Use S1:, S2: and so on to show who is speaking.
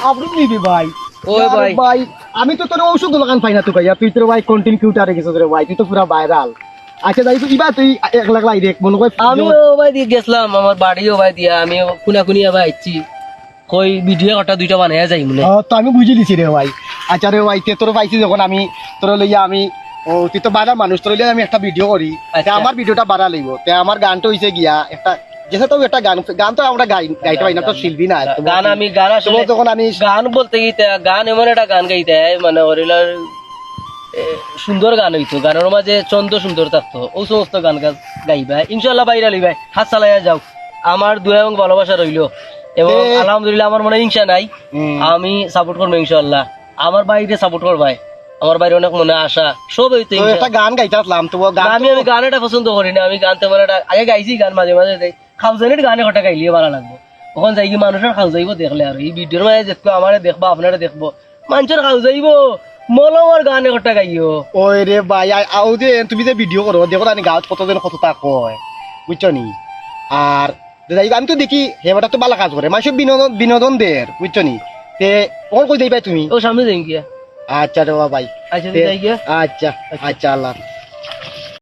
S1: আপনি নিবি ভাই
S2: ওই ভাই
S1: ভাই আমি তো তোর ঔষধ দোকান পাই না তো ভাইয়া তুই তোর ভাই কন্টেন্ট কিউটারে গেছিস রে ভাই তুই তো পুরা ভাইরাল আচ্ছা যাই তুই ইবা তুই এক লাখ লাই দেখ মনে কর
S2: আমিও ভাই দিয়ে গেছিলাম আমার বাড়িও ভাই দিয়া আমি কুনা কুনিয়া ভাই আইছি কই ভিডিও কটা দুইটা বানাইয়া যাই মনে
S1: তো আমি বুঝে দিছি রে ভাই আচ্ছা রে ভাই তে তোর পাইছি যখন আমি তোর লইয়া আমি ও তুই তো বাড়া মানুষ তোর লইয়া আমি একটা ভিডিও করি
S2: আচ্ছা।
S1: আমার ভিডিওটা বাড়া লইব তে আমার গানটা হইছে গিয়া একটা যেহেতু একটা গান তো আমরা গাইতে পারি না তো শিল্পী না
S2: গান আমি গান আসলে
S1: তখন আমি
S2: গান বলতে গিয়ে গান এমন একটা গান গাইতে হয় মানে ওরিলার সুন্দর গান হইতো গানের মাঝে চন্দ্র সুন্দর থাকতো ও সমস্ত গান গাইবা ইনশাল্লাহ বাইরে লিবাই হাত চালাইয়া যাও আমার দুয়া এবং ভালোবাসা রইলো এবং আলহামদুলিল্লাহ আমার মনে হিংসা নাই আমি সাপোর্ট করবো ইনশাল্লাহ আমার বাইরে সাপোর্ট করবাই আমার বাইরে অনেক মনে আশা সব হইতো
S1: একটা গান গাইতে আসলাম তো গান
S2: আমি গান এটা পছন্দ করি না আমি গান তেমন একটা আগে গাইছি গান মাঝে মাঝে দেয় খাউজানির গানে ঘটা গাইলিয়ে ভালো লাগবো ওখান যাই কি মানুষের খাউ যাইব দেখলে আর এই ভিডিওর মাঝে দেখবো আমারে দেখবো আপনারা দেখবো মানুষের খাউ যাইব মলমার গানে ঘটা গাইও
S1: ওই রে ভাই আও যে তুমি যে ভিডিও করো দেখো আমি গাঁত কতদিন কতটা কয় বুঝছো নি আর যাই আমি তো দেখি হেবাটা তো ভালো কাজ করে মানুষের বিনোদন বিনোদন দের বুঝছো নি তে কোন কই যাইবা তুমি
S2: ও সামনে যাই গিয়া
S1: আচ্ছা রে ভাই
S2: আচ্ছা যাই গিয়া
S1: আচ্ছা আচ্ছা আল্লাহ